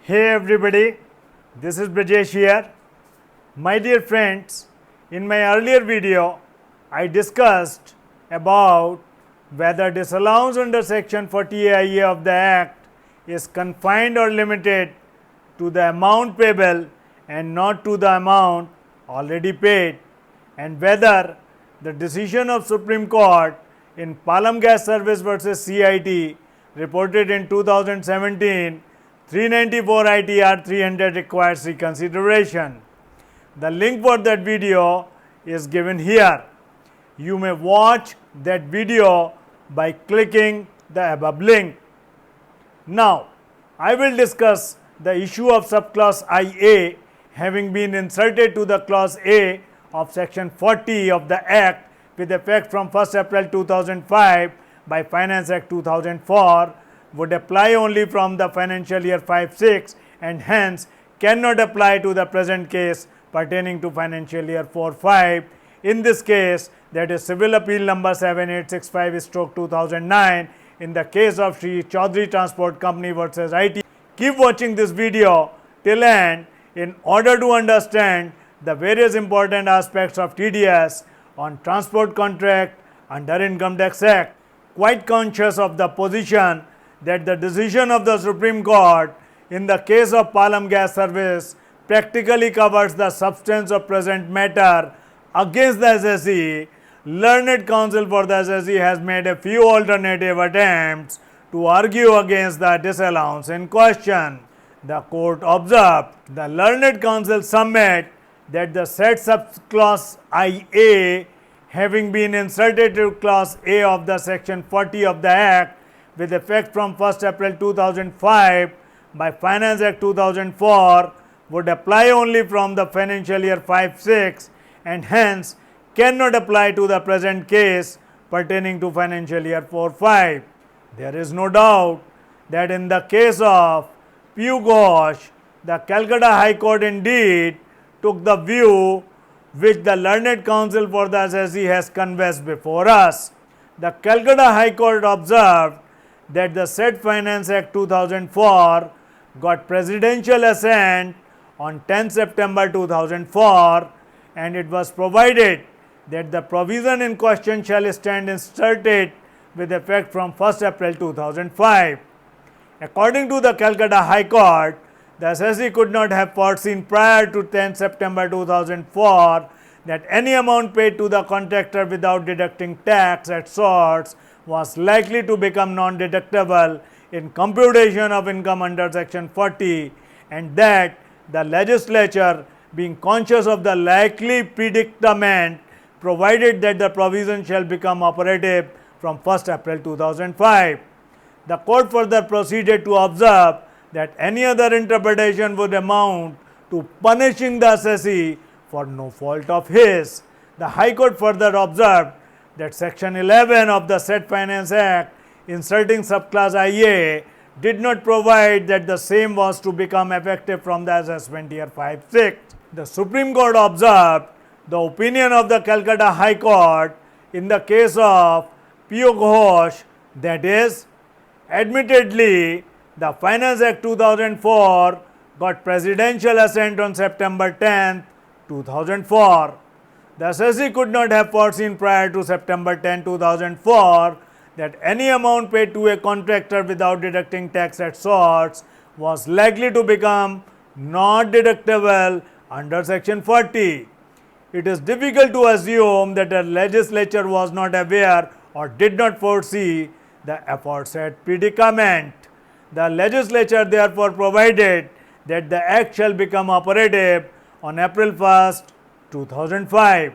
Hey everybody, this is Brajesh here. My dear friends, in my earlier video, I discussed about whether disallowance under section 40A of the Act is confined or limited to the amount payable and not to the amount already paid, and whether the decision of Supreme Court in Palam Gas Service versus CIT reported in 2017 394 ITR 300 requires reconsideration. The link for that video is given here. You may watch that video by clicking the above link. Now, I will discuss the issue of subclause IA having been inserted to the clause A of section 40 of the Act with effect from 1st April 2005 by Finance Act 2004 would apply only from the financial year 5-6 and hence cannot apply to the present case pertaining to financial year 4-5. In this case, that is Civil Appeal number 7865/2009 in the case of Sri Chaudhary Transport Company versus IT. Keep watching this video till end in order to understand the various important aspects of TDS on transport contract under Income Tax Act. Quite conscious of the position that the decision of the Supreme Court in the case of Palam Gas Service practically covers the substance of present matter against the SSE, learned counsel for the SSE has made a few alternative attempts to argue against the disallowance in question. The court observed the learned counsel submit that the said subclause IA having been inserted to clause A of the section 40 of the Act with effect from 1st April 2005 by Finance Act 2004 would apply only from the financial year 5-6 and hence cannot apply to the present case pertaining to financial year 4-5. There is no doubt that in the case of Pugh Ghosh, the Calcutta High Court indeed took the view which the learned counsel for the SSE has conveyed before us. The Calcutta High Court observed that the said Finance Act 2004 got presidential assent on 10 September 2004 and it was provided that the provision in question shall stand inserted with effect from 1st April 2005. According to the Calcutta High Court, the SSE could not have foreseen prior to 10 September 2004 that any amount paid to the contractor without deducting tax at source was likely to become non-deductible in computation of income under section 40 and that the legislature, being conscious of the likely predicament, provided that the provision shall become operative from 1st April 2005. The court further proceeded to observe that any other interpretation would amount to punishing the SSE for no fault of his. The High Court further observed that section 11 of the said Finance Act inserting subclause IA did not provide that the same was to become effective from the assessment year 5-6. The Supreme Court observed the opinion of the Calcutta High Court in the case of Pugh Ghosh, that is, admittedly, the Finance Act 2004 got presidential assent on September 10, 2004. The SSE could not have foreseen prior to September 10, 2004 that any amount paid to a contractor without deducting tax at source was likely to become not deductible under section 40. It is difficult to assume that the legislature was not aware or did not foresee the aforesaid predicament. The legislature therefore provided that the Act shall become operative on April 1st, 2005.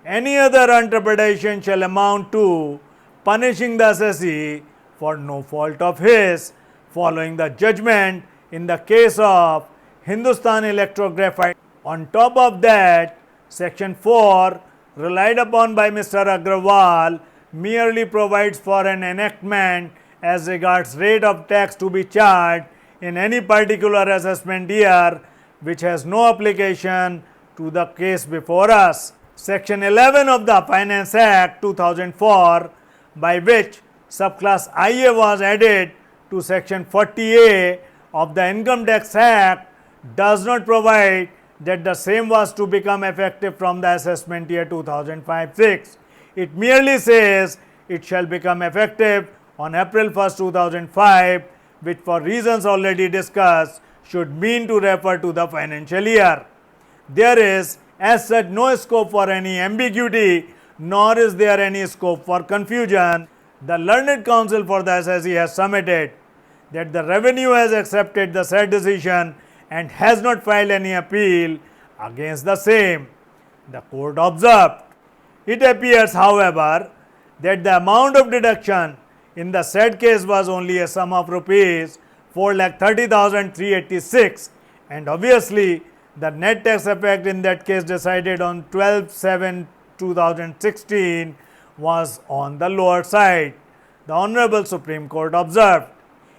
Any other interpretation shall amount to punishing the SSE for no fault of his, following the judgment in the case of Hindustan Electrographite. On top of that, section 4 relied upon by Mr. Agrawal merely provides for an enactment as regards rate of tax to be charged in any particular assessment year which has no application to the case before us. Section 11 of the Finance Act 2004, by which subclass IA was added to section 40A of the Income Tax Act does not provide that the same was to become effective from the assessment year 2005-6. It merely says it shall become effective on April 1st, 2005, which for reasons already discussed should mean to refer to the financial year. There is as such no scope for any ambiguity, nor is there any scope for confusion. The Learned Counsel for the SSC has submitted that the revenue has accepted the said decision and has not filed any appeal against the same. The court observed. It appears, however, that the amount of deduction in the said case was only a sum of rupees 4,30,386, and obviously the net tax effect in that case decided on 12/7/2016 was on the lower side, the Honorable Supreme Court observed.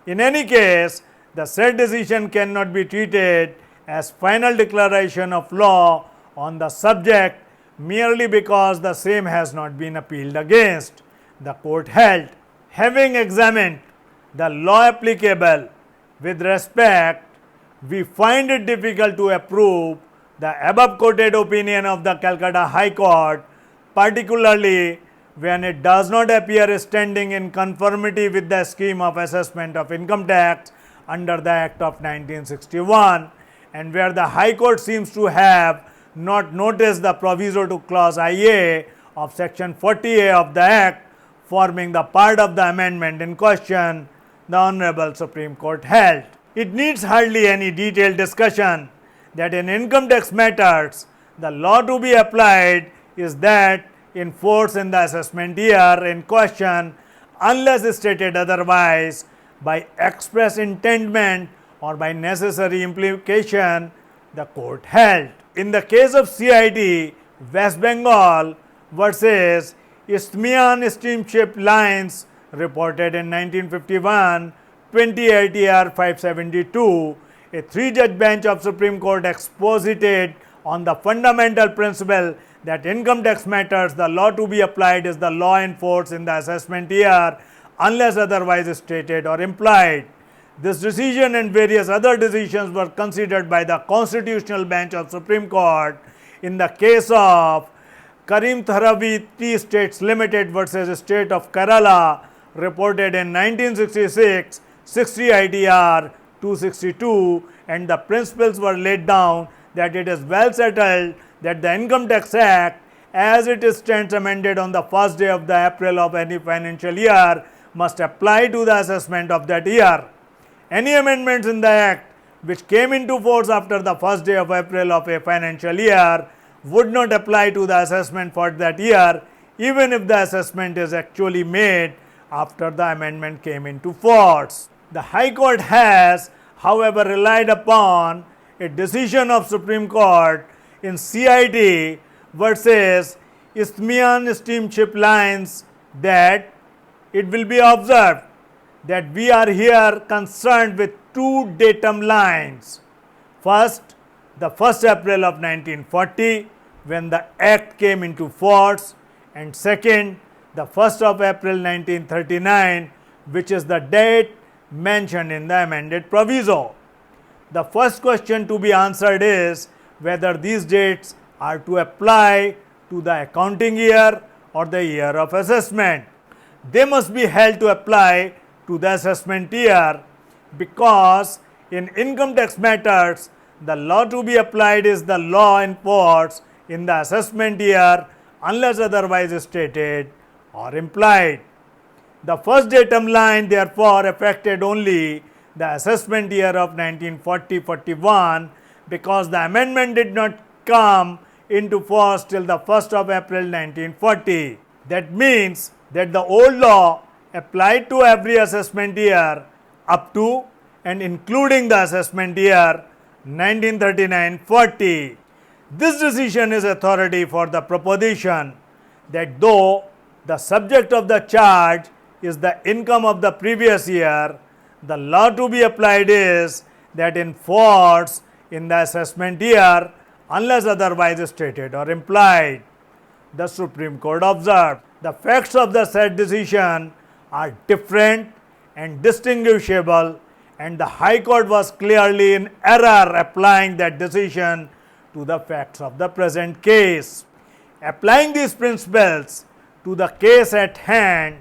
In any case, the said decision cannot be treated as final declaration of law on the subject merely because the same has not been appealed against. The court held, having examined the law applicable with respect, we find it difficult to approve the above quoted opinion of the Calcutta High Court, particularly when it does not appear standing in conformity with the scheme of assessment of income tax under the Act of 1961, and where the High Court seems to have not noticed the proviso to clause IA of section 40A of the Act forming the part of the amendment in question, the Honorable Supreme Court held. It needs hardly any detailed discussion that in income tax matters, the law to be applied is that in force in the assessment year in question, unless stated otherwise by express intendment or by necessary implication, the court held. In the case of CIT West Bengal versus Isthmian Steamship Lines reported in 1951, 28 ER 572, a three-judge bench of Supreme Court exposited on the fundamental principle that income tax matters, the law to be applied is the law in force in the assessment year unless otherwise stated or implied. This decision and various other decisions were considered by the Constitutional Bench of Supreme Court in the case of Karim Tharavi Tea Estates Limited versus State of Kerala reported in 1966, 60 ITR 262, and the principles were laid down that it is well settled that the Income Tax Act as it stands amended on the first day of the April of any financial year must apply to the assessment of that year. Any amendments in the Act which came into force after the first day of April of a financial year would not apply to the assessment for that year, even if the assessment is actually made after the amendment came into force. The High Court has, however, relied upon a decision of Supreme Court in CIT versus Isthmian Steamship Lines that it will be observed that we are here concerned with two datum lines. First, the 1st April of 1940 when the Act came into force, and second, the 1st of April 1939 which is the date mentioned in the amended proviso. The first question to be answered is whether these dates are to apply to the accounting year or the year of assessment. They must be held to apply to the assessment year because in income tax matters, the law to be applied is the law in force in the assessment year unless otherwise stated or implied. The first datum line therefore affected only the assessment year of 1940-41 because the amendment did not come into force till the 1st of April 1940. That means that the old law applied to every assessment year up to and including the assessment year 1939-40. This decision is authority for the proposition that though the subject of the charge is the income of the previous year, the law to be applied is that in force in the assessment year unless otherwise stated or implied. The Supreme Court observed the facts of the said decision are different and distinguishable and the High Court was clearly in error applying that decision to the facts of the present case. Applying these principles to the case at hand,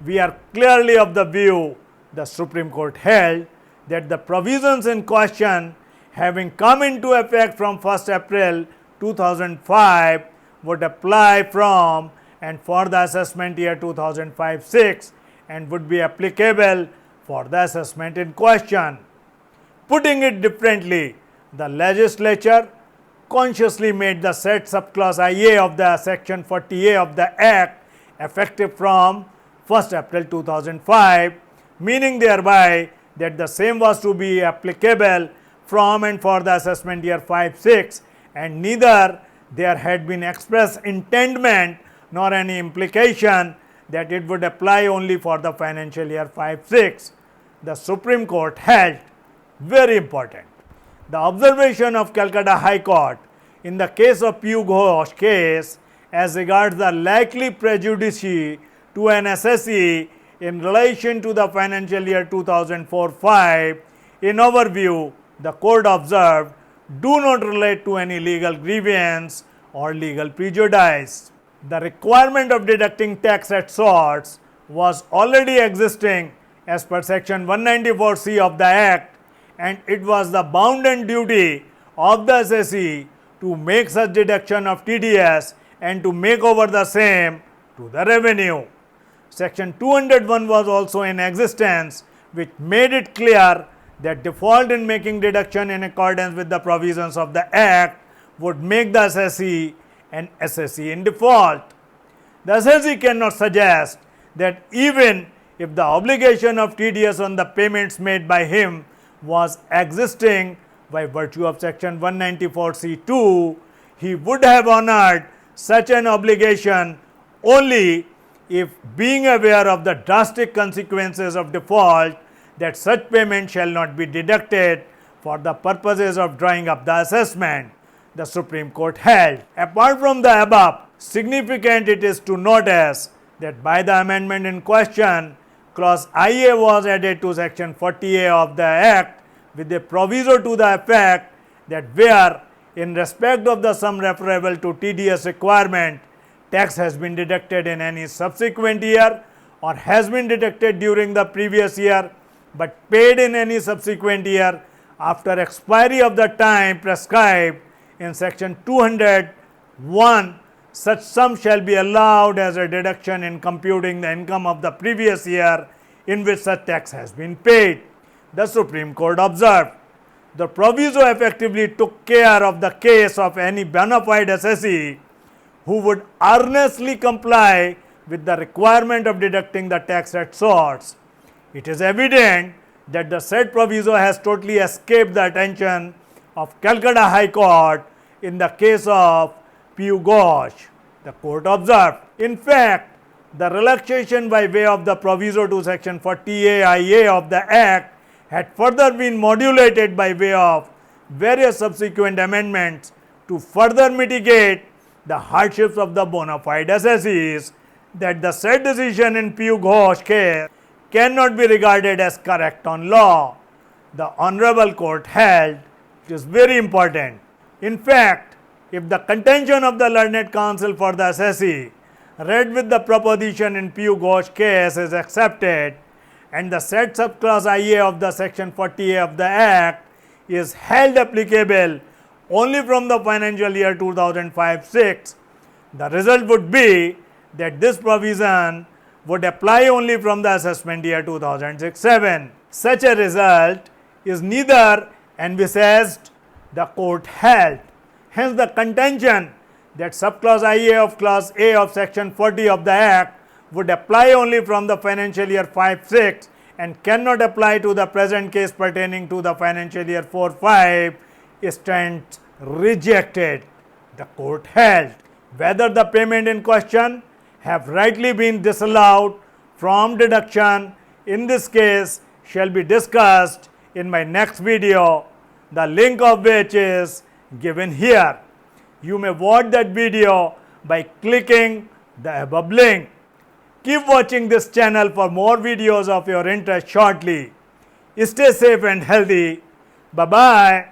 we are clearly of the view the Supreme Court held that the provisions in question, having come into effect from 1st April 2005, would apply from and for the assessment year 2005-06 and would be applicable for the assessment in question. Putting it differently, the legislature consciously made the said subclause IA of the section 40A of the Act effective from 1st April 2005, meaning thereby that the same was to be applicable from and for the assessment year 5-6, and neither there had been express intendment nor any implication that it would apply only for the financial year 5-6. The Supreme Court held, very important, the observation of Calcutta High Court in the case of P.U. Ghosh case as regards the likely prejudice to an assessee in relation to the financial year 2004-05, in our view, the court observed, do not relate to any legal grievance or legal prejudice. The requirement of deducting tax at source was already existing as per section 194C of the Act, and it was the bounden duty of the assessee to make such deduction of TDS and to make over the same to the revenue. Section 201 was also in existence, which made it clear that default in making deduction in accordance with the provisions of the Act would make the assessee an assessee in default. The assessee cannot suggest that even if the obligation of TDS on the payments made by him was existing by virtue of section 194C2, he would have honored such an obligation only if, being aware of the drastic consequences of default, that such payment shall not be deducted for the purposes of drawing up the assessment, the Supreme Court held. Apart from the above, significant it is to notice that by the amendment in question, clause IA was added to section 40A of the Act with a proviso to the effect that where, in respect of the sum referable to TDS requirement, tax has been deducted in any subsequent year or has been deducted during the previous year but paid in any subsequent year after expiry of the time prescribed in section 201, such sum shall be allowed as a deduction in computing the income of the previous year in which such tax has been paid. The Supreme Court observed, the proviso effectively took care of the case of any bona fide assessee who would earnestly comply with the requirement of deducting the tax at source. It is evident that the said proviso has totally escaped the attention of Calcutta High Court in the case of P.U. Ghosh. The court observed, in fact, the relaxation by way of the proviso to section 40A IA of the Act had further been modulated by way of various subsequent amendments to further mitigate the hardships of the bona fide assessees, that the said decision in P.U. Ghosh case cannot be regarded as correct on law. The Honorable Court held, it is very important. In fact, if the contention of the learned counsel for the assessee read with the proposition in P.U. Ghosh case is accepted, and the said subclause IA of the section 40A of the Act is held applicable only from the financial year 2005-06, the result would be that this provision would apply only from the assessment year 2006-07. Such a result is neither envisaged, the court held. Hence, the contention that subclause IA of clause A of section 40 of the Act would apply only from the financial year 5-6 and cannot apply to the present case pertaining to the financial year 4-5 stands rejected. The court held. Whether the payment in question have rightly been disallowed from deduction in this case shall be discussed in my next video, the link of which is given here. You may watch that video by clicking the above link. Keep watching this channel for more videos of your interest shortly. Stay safe and healthy. Bye bye.